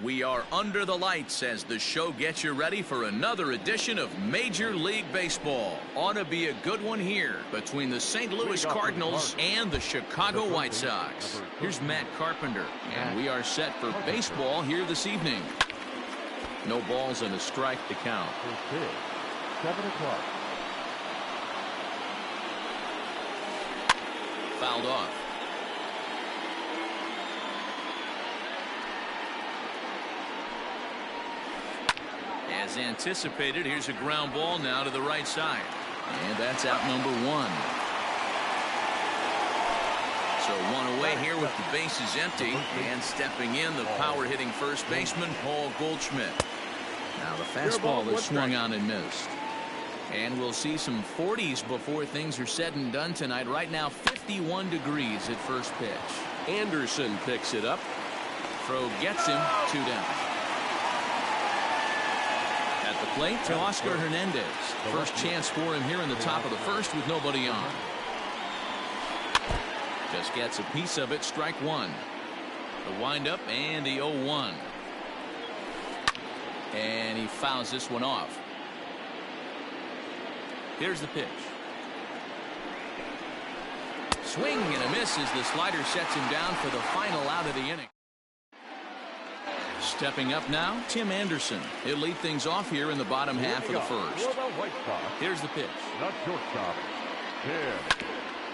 We are under the lights as the show gets you ready for another edition of Major League Baseball. Ought to be a good one here between the St. Louis Cardinals and the Chicago White Sox. Here's Matt Carpenter, and we are set for baseball here this evening. No balls and a strike to count. 7 o'clock. Fouled off. As anticipated, here's a ground ball now to the right side. And that's out number 1. So 1 away here with the bases empty. And stepping in, the power-hitting first baseman, Paul Goldschmidt. Now the fastball is swung on and missed. And we'll see some 40s before things are said and done tonight. Right now, 51 degrees at first pitch. Anderson picks it up. Throw gets him, 2 down. At the plate to Oscar Hernandez. First chance for him here in the top of the first with nobody on. Just gets a piece of it, strike 1. The windup and the 0-1. And he fouls this one off. Here's the pitch. Swing and a miss as the slider sets him down for the final out of the inning. Stepping up now, Tim Anderson. He'll lead things off here in the bottom half of the first. Here's the pitch.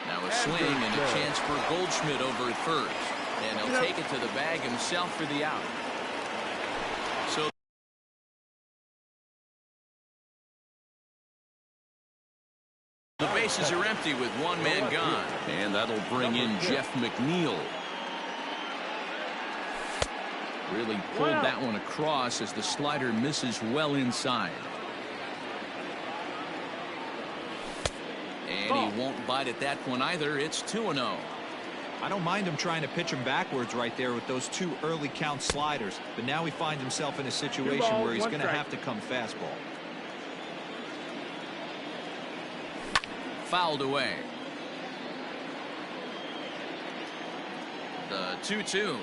Now a swing and a chance for Goldschmidt over at first. And he'll take it to the bag himself for the out. So the bases are empty with 1 man gone. And that'll bring in Jeff McNeil. Really pulled that one across as the slider misses well inside. And he won't bite at that one either. It's 2-0. I don't mind him trying to pitch him backwards right there with those 2 early count sliders. But now he finds himself in a situation where he's going to have to come fastball. Fouled away. The 2-2.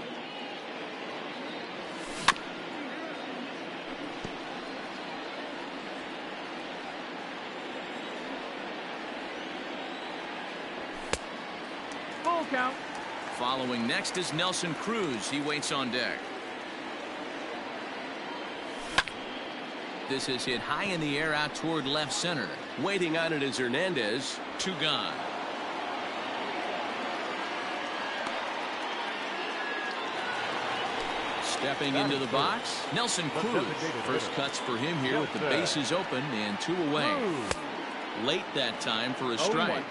Full count. Following next is Nelson Cruz. He waits on deck. This is hit high in the air out toward left center. Waiting on it is Hernandez. 2 gone. Stepping into the box, Nelson Cruz. First cuts for him here with the bases open and 2 away. Late that time for a strike.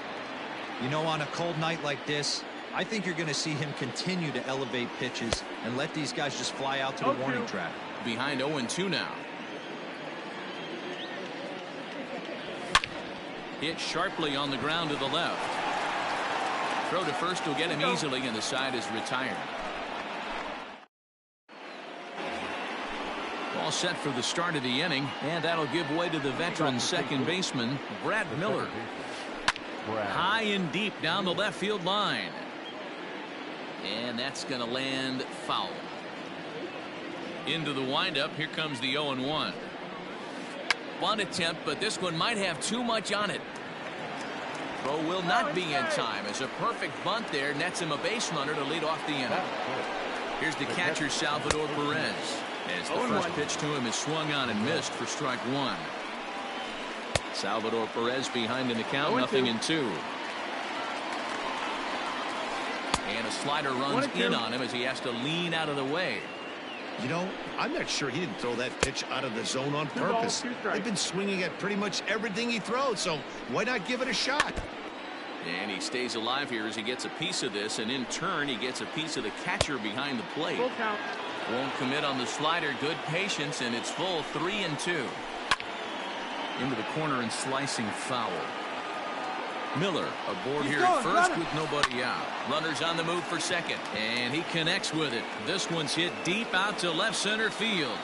You know, on a cold night like this, I think you're going to see him continue to elevate pitches and let these guys just fly out to the warning track. Behind 0-2 now. Hit sharply on the ground to the left. Throw to first will get him easily, and the side is retired. All set for the start of the inning, and that'll give way to the veteran second baseman, Brad Miller. High and deep down the left field line. And that's going to land foul. Into the windup, here comes the 0-1. Bunt attempt, but this one might have too much on it. Throw will not be in time as a perfect bunt there nets him a base runner to lead off the inning. Here's the catcher, Salvador Perez, as the first pitch to him is swung on and missed for strike 1. Salvador Perez behind in the count, 0-2. And a slider runs in on him as he has to lean out of the way. You know, I'm not sure he didn't throw that pitch out of the zone on purpose. They've been swinging at pretty much everything he throws, so why not give it a shot? And he stays alive here as he gets a piece of this, and in turn he gets a piece of the catcher behind the plate. Won't commit on the slider. Good patience, and it's full 3-2. Into the corner and slicing foul. Miller aboard here at first with nobody out. Runners on the move for second, and he connects with it. This one's hit deep out to left center field,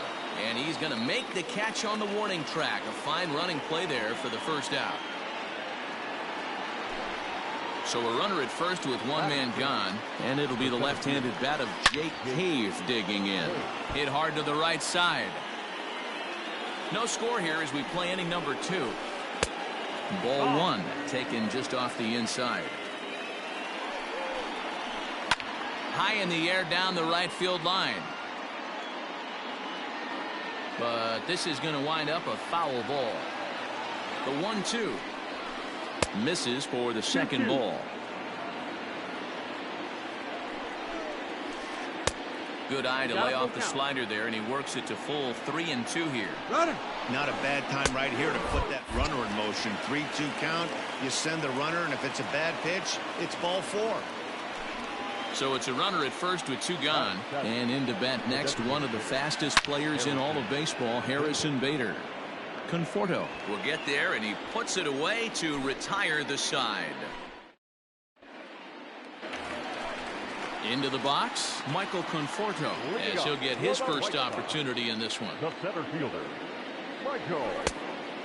and he's going to make the catch on the warning track. A fine running play there for the first out. So a runner at first with one man gone, and it'll be the left-handed bat of Jake Cave digging in. Hit hard to the right side. No score here as we play inning number 2. Ball 1 taken just off the inside. High in the air down the right field line. But this is going to wind up a foul ball. The 1-2 misses for the second ball. Good eye to lay off the slider there, and he works it to full 3-2 here. Runner. Not a bad time right here to put that runner in motion. 3-2 count. You send the runner, and if it's a bad pitch, it's ball 4. So it's a runner at first with 2 gone, and in to bat next, one of the fastest players in all of baseball, Harrison Bader. Conforto will get there, and he puts it away to retire the side. Into the box, Michael Conforto, as he'll get his first opportunity in this one. The center fielder, Michael.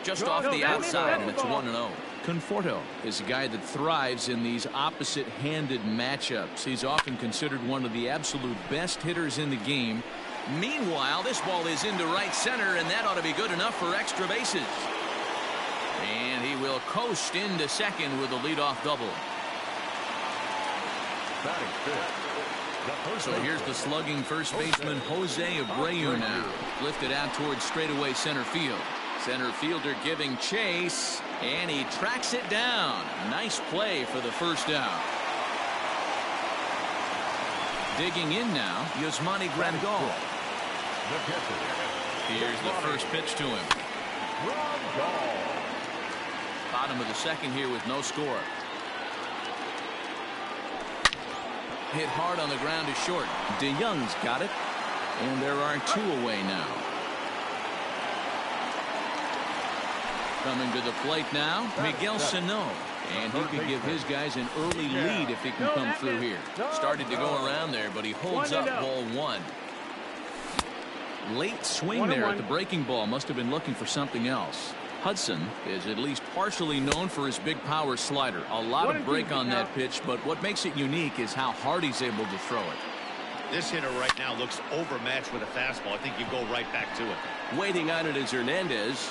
Just off the outside, and it's 1-0. Conforto is a guy that thrives in these opposite-handed matchups. He's often considered one of the absolute best hitters in the game. Meanwhile, this ball is into right center, and that ought to be good enough for extra bases. And he will coast into second with a leadoff double. So here's the slugging first baseman Jose Abreu now. Lifted out towards straightaway center field. Center fielder giving chase, and he tracks it down. Nice play for the first out. Digging in now, Yasmani Grandal. Here's the first pitch to him. Bottom of the second here with no score. Hit hard on the ground to short. DeYoung's got it, and there are 2 away now. Coming to the plate now, Miguel Sano. And he could give his guys an early lead if he can come through here. Started to go around there, but he holds up ball 1. Late swing there at the breaking ball. Must have been looking for something else. Hudson is at least partially known for his big power slider. A lot of break on that pitch, but what makes it unique is how hard he's able to throw it. This hitter right now looks overmatched with a fastball. I think you go right back to it. Waiting on it is Hernandez.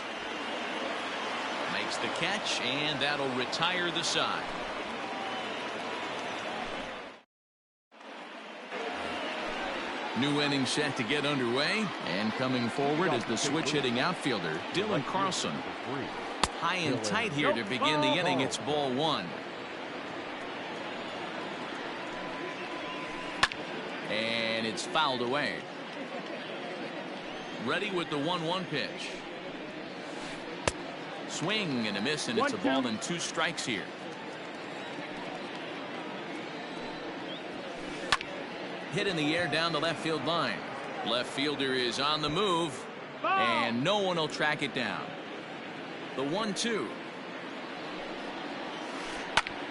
Makes the catch, and that'll retire the side. New inning set to get underway, and coming forward is the switch-hitting outfielder, Dylan Carlson. High and tight here to begin the inning. It's ball 1. And it's fouled away. Ready with the 1-1 pitch. Swing and a miss, and it's a ball and 2 strikes here. Hit in the air down the left field line. Left fielder is on the move, and no one will track it down. The 1-2.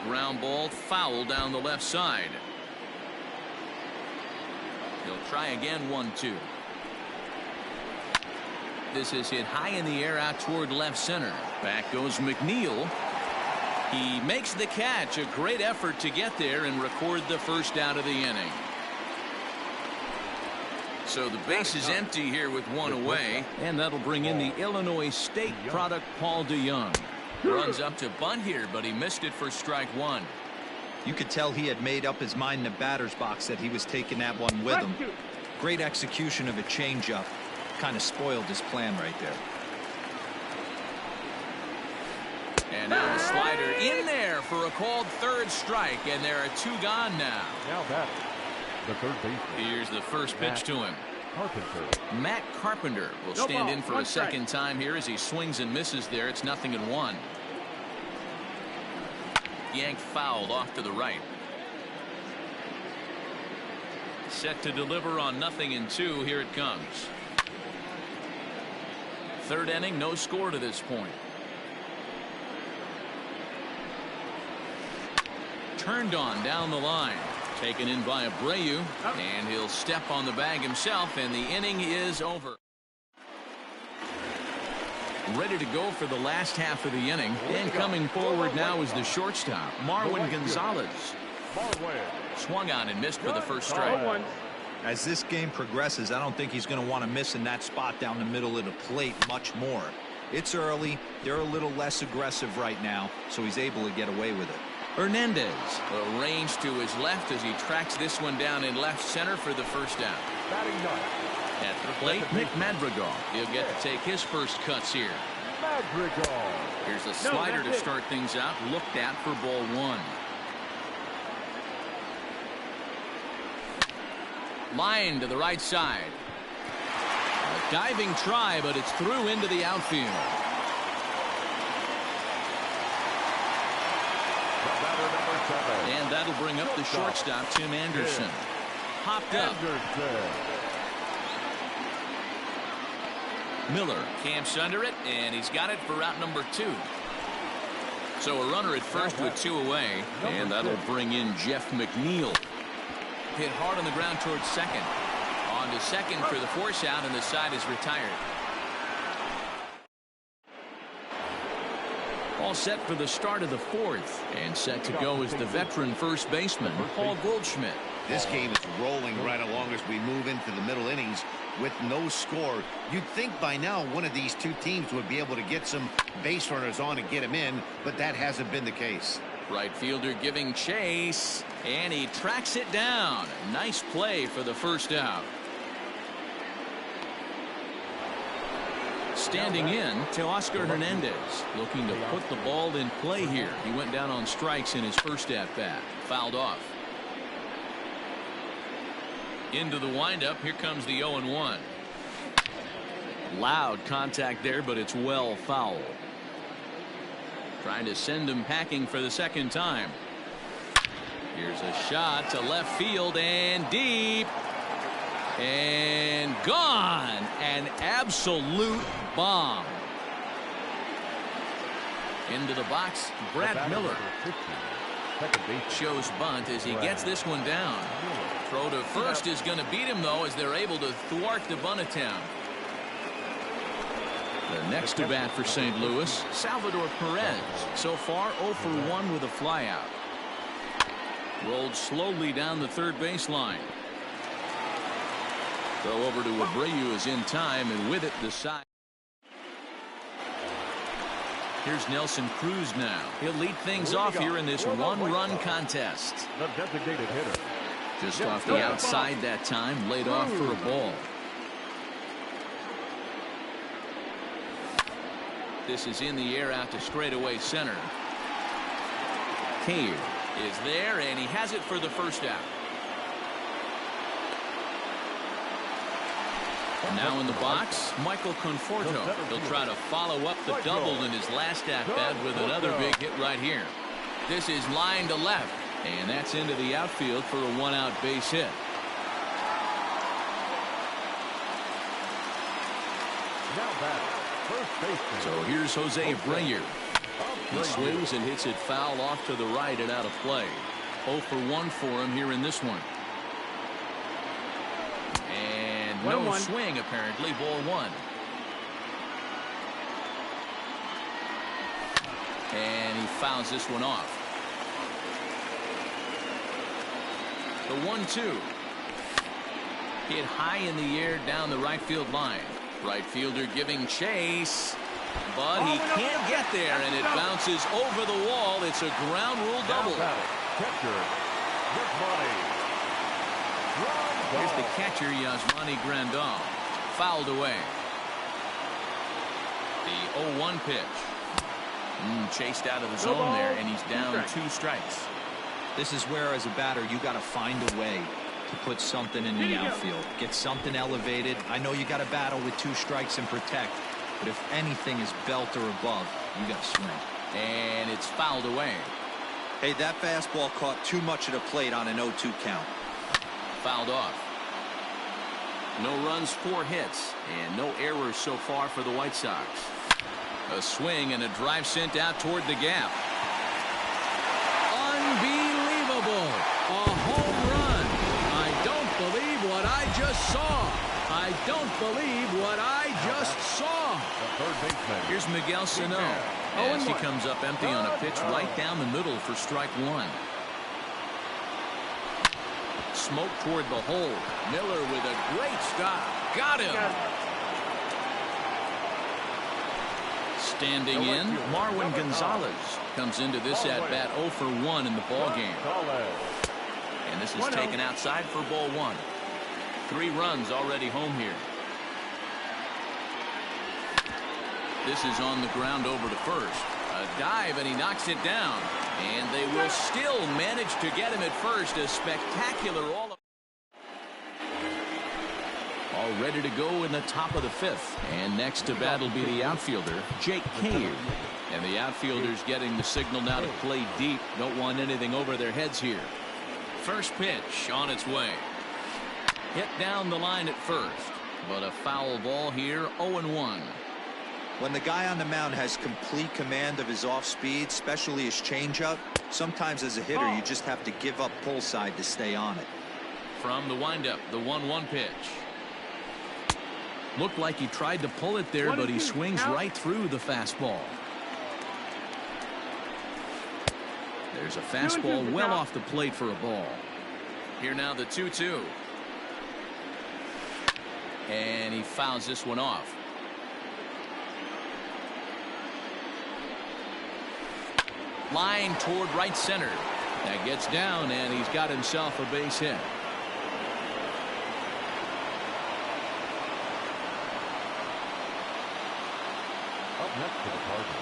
Ground ball foul down the left side. He'll try again. 1-2. This is hit high in the air out toward left center. Back goes McNeil. He makes the catch. A great effort to get there and record the first out of the inning. So the base is empty here with 1 away, and that'll bring in the Illinois State product Paul DeYoung. Runs up to bunt here, but he missed it for strike 1. You could tell he had made up his mind in the batter's box that he was taking that one with him. Great execution of a changeup. Kind of spoiled his plan right there. And now the slider in there for a called 3rd strike, and there are 2 gone now. Now batting, the third baseman. Here's the first pitch to him. Carpenter. Matt Carpenter will stand in for a second time here as he swings and misses there. It's 0-1. Yanked fouled off to the right. Set to deliver on 0-2. Here it comes. 3rd inning, no score to this point. Turned on down the line. Taken in by Abreu, and he'll step on the bag himself, and the inning is over. Ready to go for the last half of the inning. And coming forward now is the shortstop, Marwin Gonzalez. Swung on and missed for the first strike. As this game progresses, I don't think he's going to want to miss in that spot down the middle of the plate much more. It's early. They're a little less aggressive right now, so he's able to get away with it. Hernandez arranged to his left as he tracks this one down in left center for the first down. At the plate, Nick Madrigal. He'll get to take his first cuts here. Here's a slider to start things out. Looked at for ball one. Line to the right side. A diving try, but it's through into the outfield. And that'll bring up the shortstop, Tim Anderson. Hopped up. Miller camps under it, and he's got it for out number 2. So a runner at first with 2 away, and that'll bring in Jeff McNeil. Hit hard on the ground towards second. On to second for the force out, and the side is retired. All set for the start of the 4th, and set to go is the veteran first baseman, Paul Goldschmidt. This game is rolling right along as we move into the middle innings with no score. You'd think by now one of these two teams would be able to get some base runners on and get them in, but that hasn't been the case. Right fielder giving chase, and he tracks it down. Nice play for the first out. Standing in to Oscar Hernandez, looking to put the ball in play here. He went down on strikes in his first at-bat. Fouled off. Into the windup. Here comes the 0-1. Loud contact there, but it's well foul. Trying to send him packing for the second time. Here's a shot to left field and deep. And gone. An absolute bomb. Into the box, Brad Miller. Shows bunt as he gets this one down. Throw to first is going to beat him, though, as they're able to thwart the bunt attempt. The next to bat for St. Louis, Salvador Perez. So far 0 for 1 with a flyout. Rolled slowly down the third baseline. Throw over to Abreu is in time, and with it the side. Here's Nelson Cruz now. He'll lead things off here in this one-run contest. The designated hitter. Just off the outside that time, laid off for a ball. This is in the air out to straightaway center. Cade is there, and he has it for the first out. Now in the box, Michael Conforto. He'll try to follow up the double in his last at-bat with another big hit right here. This is line to left, and that's into the outfield for a one-out base hit. So here's Jose Abreu. He swings and hits it foul off to the right and out of play. 0 for 1 for him here in this one. And no swing, apparently. Ball 1. And he fouls this one off. The 1-2. Hit high in the air down the right field line. Right fielder giving chase, but he can't get there, and it bounces over the wall. It's a ground rule double. Here's the catcher, Yasmani Grandal. Fouled away. The 0-1 pitch. Chased out of the zone there, and he's down 2 strikes. This is where, as a batter, you got to find a way to put something in the outfield. Get something elevated. I know you got to battle with 2 strikes and protect, but if anything is belt or above, you got to swing. And it's fouled away. Hey, that fastball caught too much of the plate on an 0-2 count. Fouled off. No runs, 4 hits, and no errors so far for the White Sox. A swing and a drive sent out toward the gap. Unbelievable. A home run. I don't believe what I just saw. I don't believe what I just saw. The third baseman. Here's Miguel Sano as he comes up empty on a pitch right down the middle for strike one. Smoke toward the hole. Miller with a great stop. Got him. Standing in, Marwin Gonzalez comes into this at-bat 0 for 1 in the ballgame. And this is taken outside for ball one. 3 runs already home here. This is on the ground over to first. A dive, and he knocks it down. And they will still manage to get him at first. A spectacular all ready to go in the top of the 5th. And next to bat will be the outfielder, Jake Cave. And the outfielders getting the signal now to play deep. Don't want anything over their heads here. First pitch on its way. Hit down the line at first. But a foul ball here, 0-1. When the guy on the mound has complete command of his off speed, especially his changeup, sometimes as a hitter you just have to give up pull side to stay on it. From the windup, the 1-1 pitch. Looked like he tried to pull it there, but he swings right through the fastball. There's a fastball well off the plate for a ball. Here now the 2-2. And he fouls this one off. Line toward right center. That gets down, and he's got himself a base hit.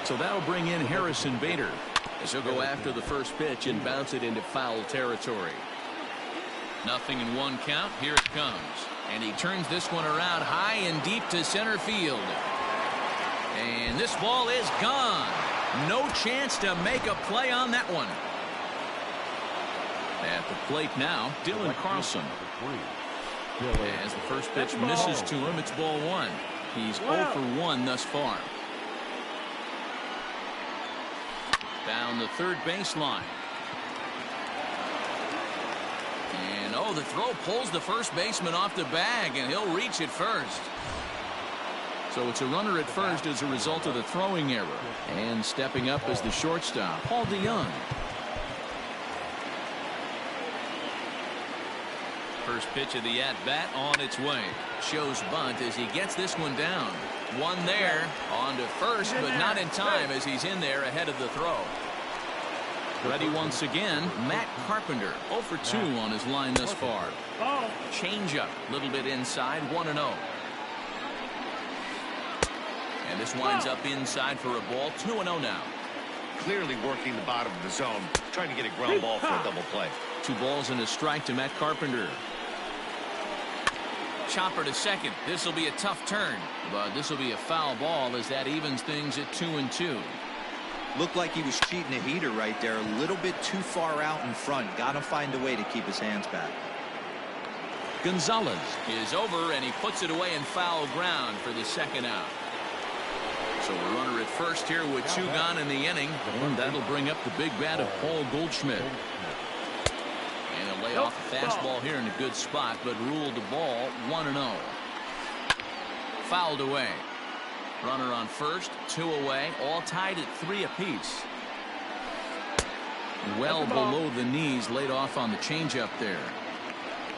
So that'll bring in Harrison Bader as he'll go after the first pitch and bounce it into foul territory. Nothing in 1 count. Here it comes. And he turns this one around high and deep to center field. And this ball is gone. No chance to make a play on that one. At the plate now, Dylan Carlson. As the first pitch misses to him, it's ball 1. He's 0 for 1 thus far. Down the third baseline. And the throw pulls the first baseman off the bag, and he'll reach it first. So it's a runner at first as a result of the throwing error. And stepping up as the shortstop, Paul DeYoung. First pitch of the at-bat on its way. Shows bunt as he gets this one down. One there, on to first, but not in time as he's in there ahead of the throw. Ready once again, Matt Carpenter, 0 for 2 on his line thus far. Changeup, a little bit inside, 1-0. And this winds up inside for a ball, 2-0 now. Clearly working the bottom of the zone, trying to get a ground ball for a double play. 2 balls and a strike to Matt Carpenter. Chopper to second. This will be a tough turn, but this will be a foul ball as that evens things at 2-2. Looked like he was cheating a heater right there, a little bit too far out in front. Got to find a way to keep his hands back. Gonzalez is over, and he puts it away in foul ground for the second out. So a runner at first here with 2 gone in the inning, and that'll bring up the big bat of Paul Goldschmidt. And he'll lay off a fastball here in a good spot, but ruled the ball 1-0. Fouled away. Runner on first, 2 away, all tied at 3 apiece. Well below the knees, laid off on the changeup there.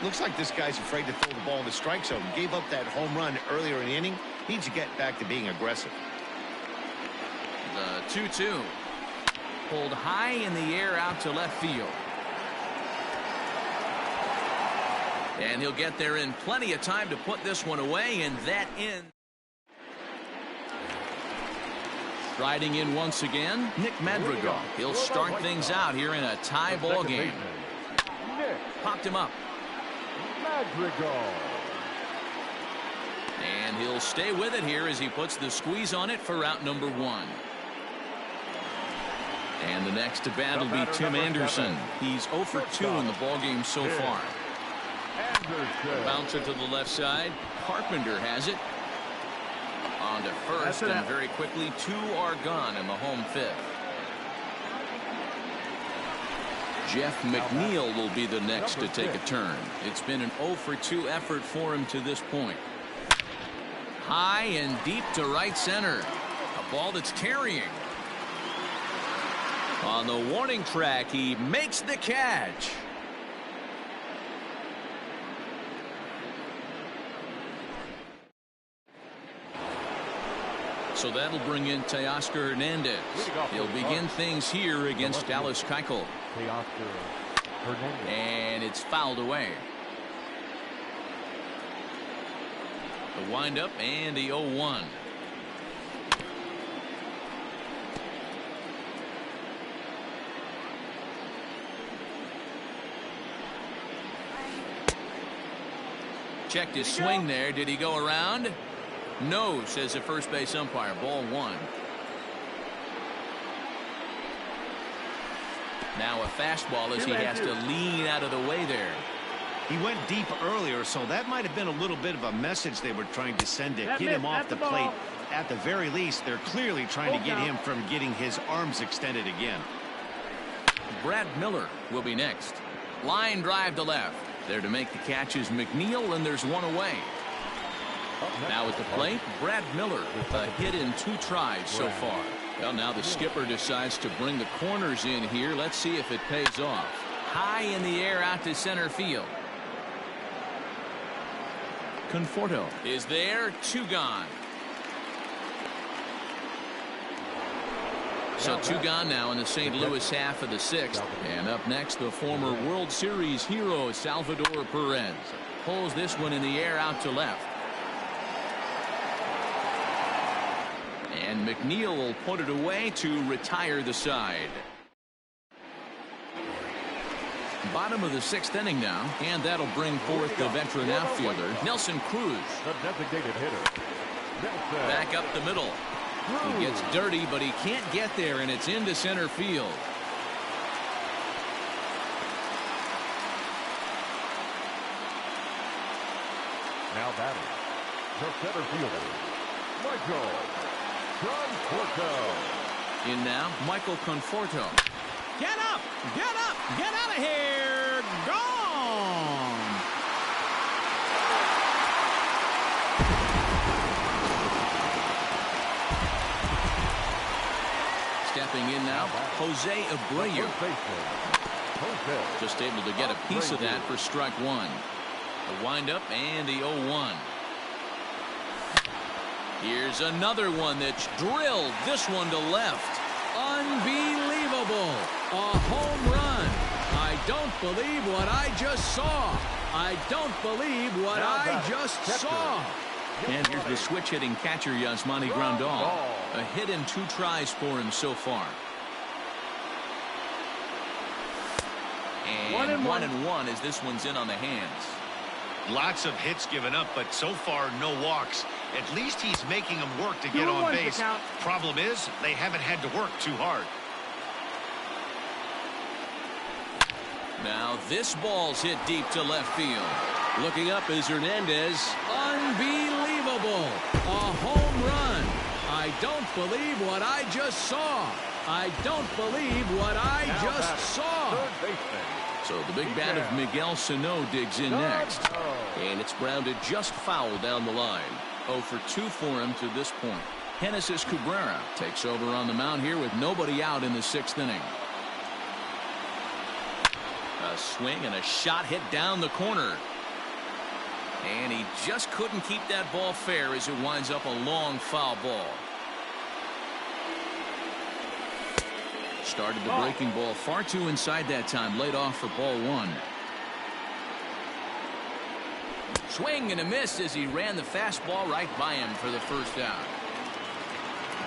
Looks like this guy's afraid to throw the ball in the strike zone. Gave up that home run earlier in the inning. Needs to get back to being aggressive. The 2-2. Pulled high in the air out to left field. And he'll get there in plenty of time to put this one away, and that ends. Riding in once again, Nick Madrigal. He'll start things out here in a tie ball game. Popped him up. Madrigal. And he'll stay with it here as he puts the squeeze on it for out number 1. And the next to bat will be Tim Anderson. He's 0 for 2 in the ballgame so far. Bouncer to the left side. Carpenter has it. On to first, and very quickly 2 are gone in the home 5th. Jeff McNeil will be the next to take a turn. It's been an 0 for 2 effort for him to this point. High and deep to right center. A ball that's carrying. On the warning track, he makes the catch. So that'll bring in Teoscar Hernandez. He'll begin things here against Dallas Keuchel. And it's fouled away. The windup and the 0-1. Checked his swing there. Did he go around? No, says the first base umpire. Ball one. Now a fastball as he has to lean out of the way there. He went deep earlier, so that might have been a little bit of a message they were trying to send to get him off the plate. At the very least, they're clearly trying to get him from getting his arms extended again. Brad Miller will be next. Line drive to left. There to make the catch is McNeil, and there's one away. Now at the plate, Brad Miller. A hit in 2 tries so far. Well, now the skipper decides to bring the corners in here. Let's see if it pays off. High in the air out to center field. Conforto is there. 2 gone. So 2 gone now in the St. Louis half of the 6th. And up next, the former World Series hero Salvador Perez pulls this one in the air out to left. And McNeil will put it away to retire the side. Bottom of the 6th inning now, and that'll bring forth the veteran outfielder Nelson Cruz. The designated hitter. Nelson. Back up the middle. He gets dirty, but he can't get there, and it's into center field. Now batting, the center fielder, Michael Conforto. In now, Michael Conforto. Get up! Get up! Get out of here! Gone! Stepping in now, Jose Abreu. Just able to get a piece of that for strike 1. The windup and the 0-1. Here's another one that's drilled. This one to left. Unbelievable. A home run. I don't believe what I just saw. I don't believe what I just saw. And here's the switch-hitting catcher, Yasmani Grandal. A hit in 2 tries for him so far. And 1-1 as this one's in on the hands. Lots of hits given up, but so far no walks. At least he's making them work to get on base. Problem is, they haven't had to work too hard. Now this ball's hit deep to left field. Looking up is Hernandez. Unbelievable. A home run. I don't believe what I just saw. I don't believe what I just saw. So the big bat of Miguel Sano digs in next. And it's grounded just foul down the line. 0 for 2 for him to this point. Genesis Cabrera takes over on the mound here with nobody out in the 6th inning. A swing and a shot hit down the corner. And he just couldn't keep that ball fair as it winds up a long foul ball. Started the breaking ball far too inside that time. Laid off for ball 1. Swing and a miss as he ran the fastball right by him for the first out.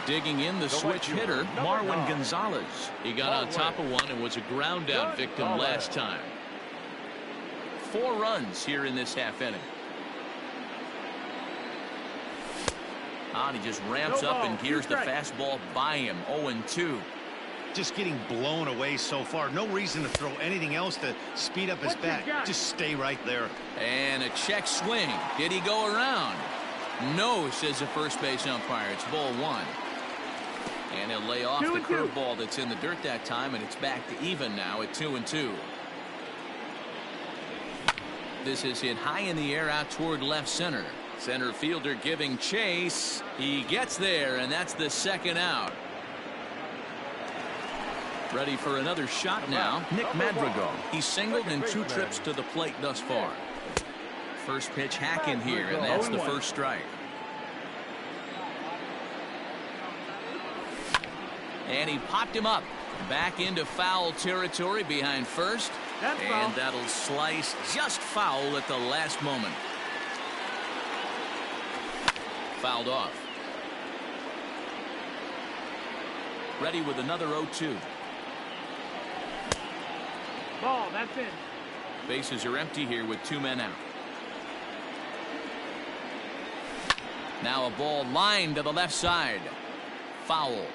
Digging in the switch hitter, Marwin Gonzalez. He got on top of one and was a ground out victim last time. 4 runs here in this half inning. And he just ramps up and gears the fastball by him. 0-2. Just getting blown away so far. No reason to throw anything else to speed up his bat. Just stay right there. And a check swing. Did he go around? No, says the first base umpire. It's ball 1. And he'll lay off the curveball that's in the dirt that time, and it's back to even now at 2-2. This is hit high in the air out toward left center. Center fielder giving chase. He gets there, and that's the second out. Ready for another shot now. Nick Madrigal. He's singled in 2 trips to the plate thus far. First pitch hacking here, and that's the first strike. And he popped him up. Back into foul territory behind first. And that'll slice just foul at the last moment. Fouled off. Ready with another 0-2. Ball, that's it. Bases are empty here with 2 men out. Now a ball lined to the left side. Foul.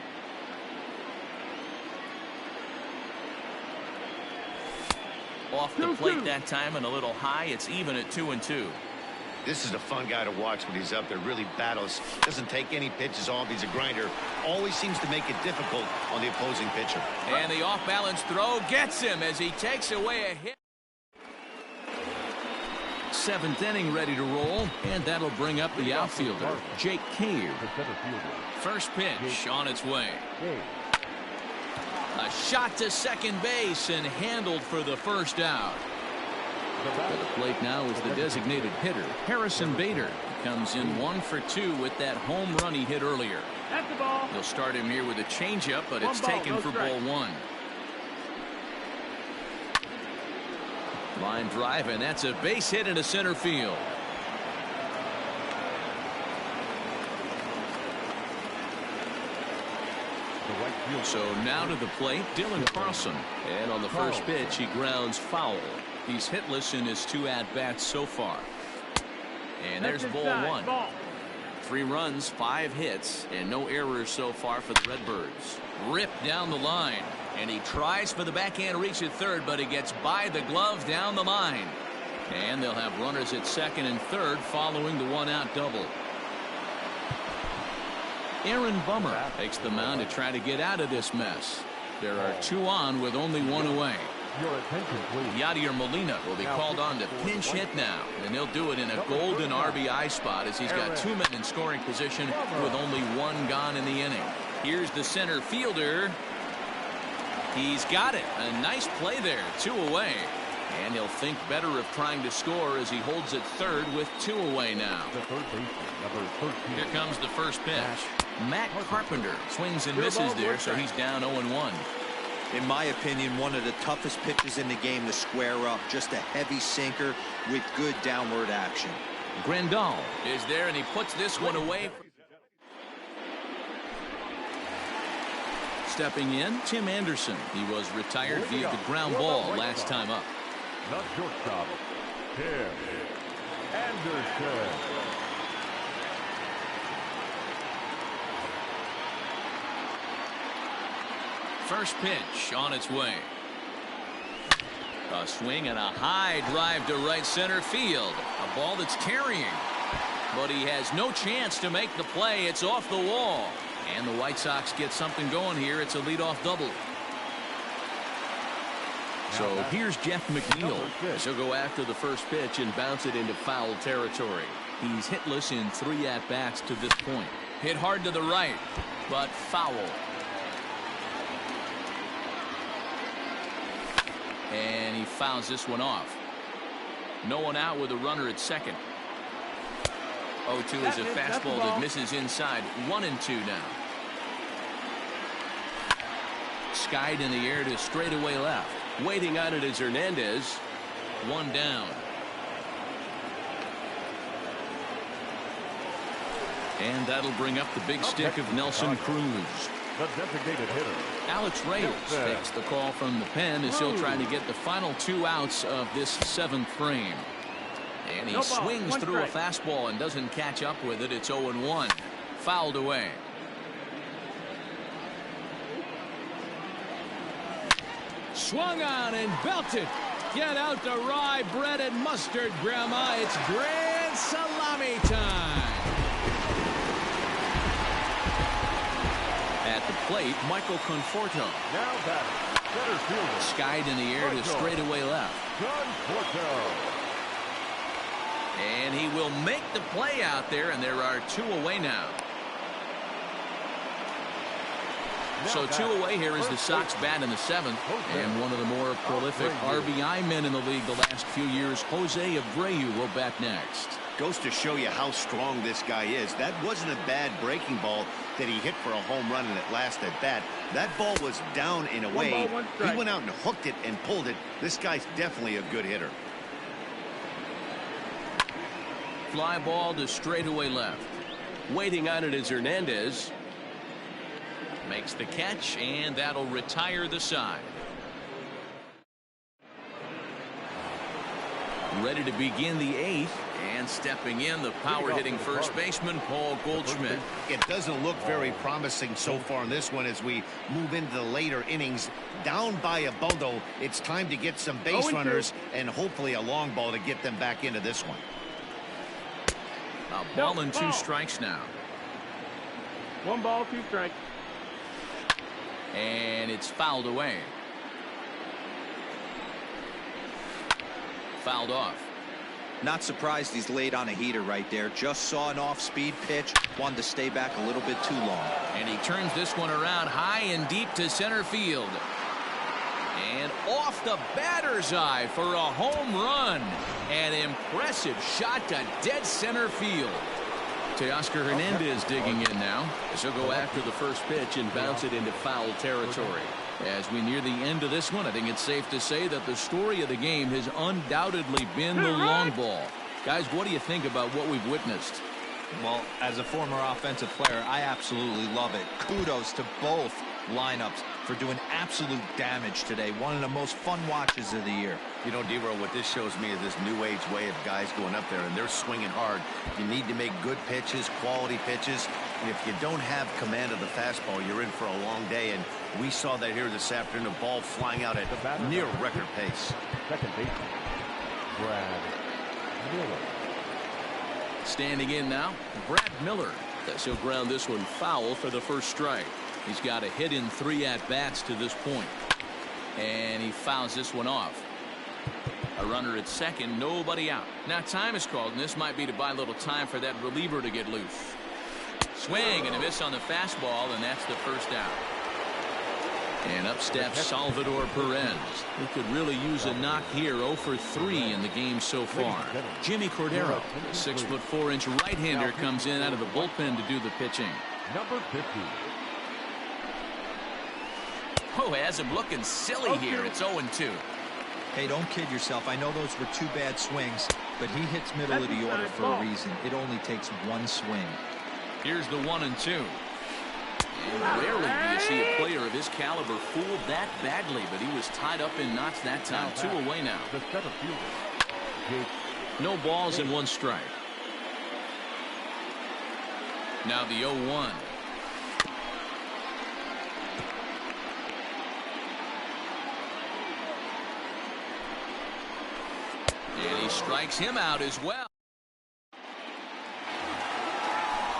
Off the plate that time and a little high. It's even at 2-2. This is a fun guy to watch when he's up there. Really battles. Doesn't take any pitches off. He's a grinder. Always seems to make it difficult on the opposing pitcher. And the off-balance throw gets him as he takes away a hit. 7th inning ready to roll. And that'll bring up the outfielder, Jake Cave. First pitch on its way. A shot to second base and handled for the first out. At the plate now is the designated hitter, Harrison Bader. He comes in 1 for 2 with that home run he hit earlier. That's the ball. They'll start him here with a changeup, but it's taken for ball 1. Line drive, and that's a base hit into center field. So now to the plate, Dylan Carlson. And on the first pitch, he grounds foul. He's hitless in his 2 at-bats so far. And there's ball 1. 3 runs, 5 hits, and no errors so far for the Redbirds. Ripped down the line. And he tries for the backhand reach at third, but he gets by the glove down the line. And they'll have runners at second and third following the 1-out double. Aaron Bummer takes the mound to try to get out of this mess. There are 2 on with only 1 away. Your attention, please. Yadier Molina will be called on to pinch hit now, and he'll do it in a golden RBI spot as he's got 2 men in scoring position with only 1 gone in the inning. Here's the center fielder. He's got it. A nice play there. 2 away. And he'll think better of trying to score as he holds it third with 2 away now. The third baseman, number 13. Here comes the first pitch. Matt Carpenter swings and misses there, so he's down 0-1. In my opinion, one of the toughest pitches in the game to square up. Just a heavy sinker with good downward action. Grandal is there, and he puts this one away. Stepping in, Tim Anderson. He was retired via the ground ball last time up. Not shortstop, Tim Anderson. First pitch on its way. A swing and a high drive to right center field. A ball that's carrying. But he has no chance to make the play. It's off the wall. And the White Sox get something going here. It's a leadoff double. So here's Jeff McNeil. He'll go after the first pitch and bounce it into foul territory. He's hitless in 3 at-bats to this point. Hit hard to the right, but foul. And he fouls this one off. No one out with a runner at second. 0-2 is a fastball that misses inside. 1-2 now. Skied in the air to straightaway left. Waiting on it is Hernandez. 1 down. And that'll bring up the big stick of Nelson Cruz. The designated hitter, Alex Reyes takes the call from the pen as he'll try to get the final 2 outs of this 7th frame. And he swings through a fastball and doesn't catch up with it. It's 0-1. Fouled away. Swung on and belted. Get out the rye bread and mustard, Grandma. It's grand salami time. At the plate, Michael Conforto. now batting, center fielder. Skied in the air to straightaway left. Conforto. And he will make the play out there, and there are 2 away now. So 2 away here is the Sox bat in the 7th. And one of the more prolific RBI men in the league the last few years, Jose Abreu, will bat next. Goes to show you how strong this guy is. That wasn't a bad breaking ball that he hit for a home run in that last at bat. That ball was down and away. He went out and hooked it and pulled it. This guy's definitely a good hitter. Fly ball to straightaway left. Waiting on it is Hernandez. Makes the catch, and that'll retire the side. Ready to begin the 8th, and stepping in, the power-hitting first baseman, Paul Goldschmidt. It doesn't look very promising so far in this one as we move into the later innings. Down by a bundle, it's time to get some base runners and hopefully a long ball to get them back into this one. A ball and 2 strikes now. 1 ball, 2 strikes. And it's fouled away. Fouled off. Not surprised he's laid on a heater right there. Just saw an off-speed pitch. Wanted to stay back a little bit too long. And he turns this one around high and deep to center field. And off the batter's eye for a home run. An impressive shot to dead center field. Teoscar Hernandez digging in now. As he'll go after the first pitch and bounce it into foul territory. As we near the end of this one, I think it's safe to say that the story of the game has undoubtedly been the long ball. Guys, what do you think about what we've witnessed? Well, as a former offensive player, I absolutely love it. Kudos to both lineups for doing absolute damage today. One of the most fun watches of the year. You know, D-Roll, what this shows me is this new age way of guys going up there, and they're swinging hard. You need to make good pitches, quality pitches. And if you don't have command of the fastball, you're in for a long day. And we saw that here this afternoon, a ball flying out at near record pace. Second baseman, Brad Miller. Standing in now, Brad Miller. As he'll ground this one foul for the first strike. He's got a hit in 3 at-bats to this point. And he fouls this one off. A runner at second, nobody out. Now time is called, and this might be to buy a little time for that reliever to get loose. Swing and a miss on the fastball, and that's the first out. And up steps Salvador Perez. He could really use a knock here. 0 for 3 in the game so far. Jimmy Cordero, the 6'4" right-hander, comes in out of the bullpen to do the pitching. Number 50. Oh, has him looking silly here. It's 0-2. Hey, don't kid yourself. I know those were 2 bad swings, but he hits middle of the order for a reason. It only takes 1 swing. Here's the 1-2. And rarely do you see a player of his caliber fooled that badly, but he was tied up in knots that time. 2 away now. The center fielder. No balls and 1 strike. Now the 0-1. And he strikes him out as well.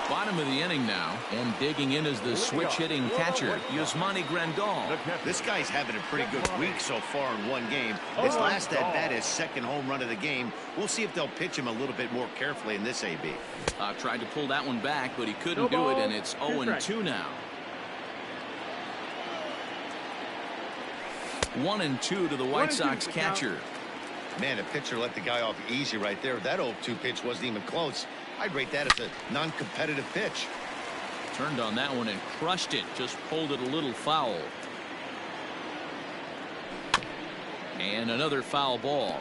Bottom of the inning now, and digging in is the switch-hitting catcher, Yasmani Grandal. This guy's having a pretty good week so far in 1 game. His last at-bat is 2nd home run of the game. We'll see if they'll pitch him a little bit more carefully in this AB. Tried to pull that one back, but he couldn't do it, and it's 0-2 now. 1-2 to the White Sox catcher. Man, a pitcher let the guy off easy right there. That 0-2 pitch wasn't even close. I'd rate that as a non-competitive pitch. Turned on that one and crushed it. Just pulled it a little foul. And another foul ball.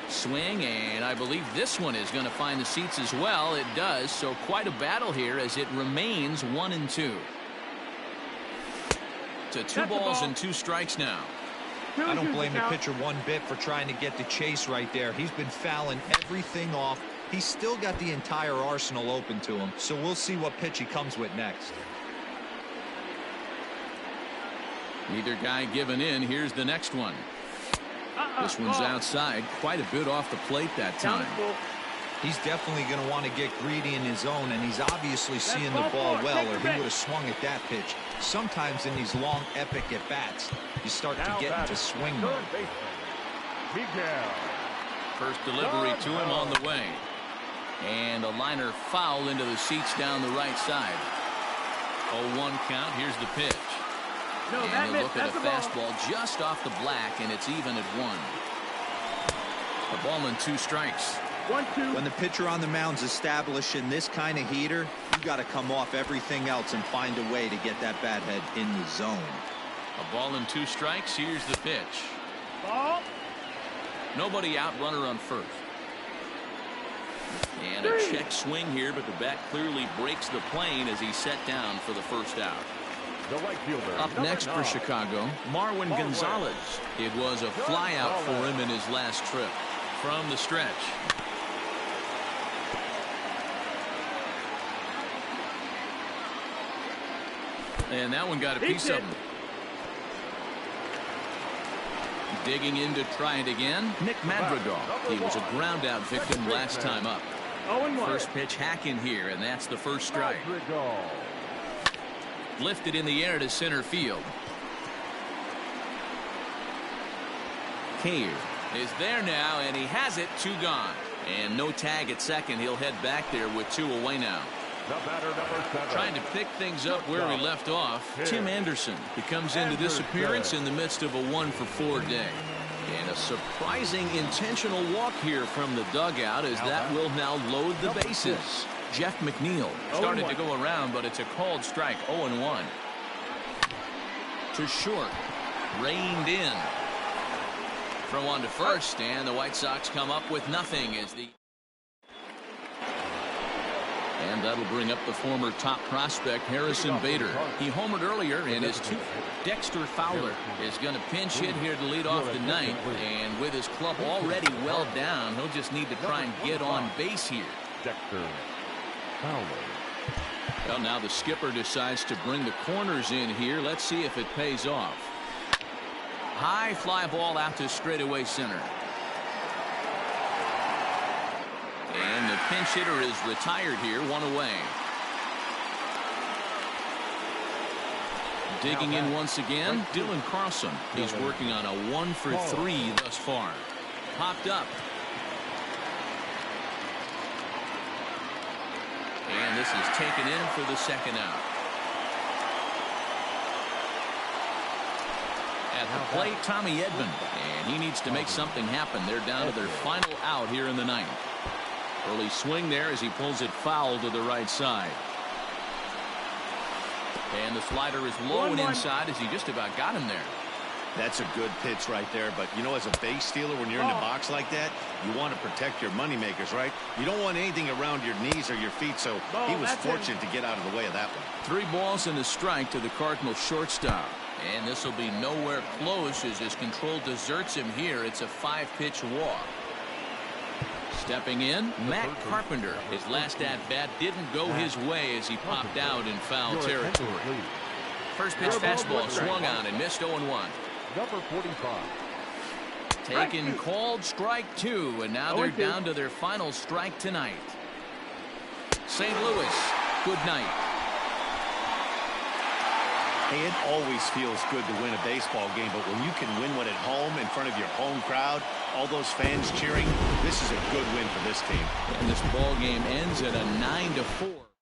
Swing, and I believe this one is going to find the seats as well. It does, so quite a battle here as it remains 1-2. To 2 balls and 2 strikes now. I don't blame the pitcher one bit for trying to get the chase right there. He's been fouling everything off. He's still got the entire arsenal open to him, so we'll see what pitch he comes with next. Neither guy giving in. Here's the next one. This one's outside. Quite a bit off the plate that time. He's definitely going to want to get greedy in his zone, and he's obviously seeing the ball well, or he would have swung at that pitch. Sometimes in these long, epic at-bats, you start to get into swing mode. First delivery to him on the way. And a liner foul into the seats down the right side. 0-1 count. Here's the pitch. And he'll look at a fastball just off the black, and it's even at 1. A ball and 2 strikes. 1-2. When the pitcher on the mound's establishing this kind of heater, you got to come off everything else and find a way to get that bat head in the zone. A ball and 2 strikes. Here's the pitch. Ball. Nobody out, runner on first. And a check swing here, but the bat clearly breaks the plane as he's set down for the first out. The right fielder. Up next for Chicago, Marwin Gonzalez. It was a flyout for him in his last trip. From the stretch. And that one got a piece of him. Digging in to try it again, Nick Madrigal. He was a ground out victim last time up. First pitch hack in here, and that's the first strike. Lifted in the air to center field. Kayer is there now, and he has it. 2 gone. And no tag at second. He'll head back there with 2 away now. The batter, number 7. Trying to pick things up where he left off. Tim Anderson. He comes into this appearance in the midst of a 1-for-4 day. And a surprising intentional walk here from the dugout, as that will now load the bases. Jeff McNeil started to go around, but it's a called strike. 0-1. To short. Reined in. Throw on to first, and the White Sox come up with nothing as the... And that'll bring up the former top prospect, Harrison Bader. He homered earlier in his 2nd. Dexter Fowler is going to pinch hit here to lead off the 9th. And with his club already well down, he'll just need to try and get on base here. Dexter Fowler. Well, now the skipper decides to bring the corners in here. Let's see if it pays off. High fly ball out to straightaway center. And the pinch hitter is retired here, 1 away. Digging in once again, Dylan Carlson. He's working on a 1-for-3 thus far. Popped up. And this is taken in for the 2nd out. At the plate, Tommy Edman. And he needs to make something happen. They're down to their final out here in the 9th. Early swing there as he pulls it foul to the right side. And the slider is low and inside as he just about got him there. That's a good pitch right there, but you know, as a base stealer, when you're in the box like that, you want to protect your moneymakers, right? You don't want anything around your knees or your feet, so he was fortunate to get out of the way of that one. 3 balls and a strike to the Cardinal shortstop. And this will be nowhere close as his control deserts him here. It's a 5-pitch walk. Stepping in, Matt Carpenter. His last at-bat didn't go his way as he popped out in foul territory. First pitch fastball swung on and missed. 0-1. Number 45. Taken, called, strike 2, and now they're down to their final strike tonight. St. Louis, good night. Hey, it always feels good to win a baseball game, but when you can win one at home in front of your home crowd, all those fans cheering, this is a good win for this team. And this ball game ends at a 9-4.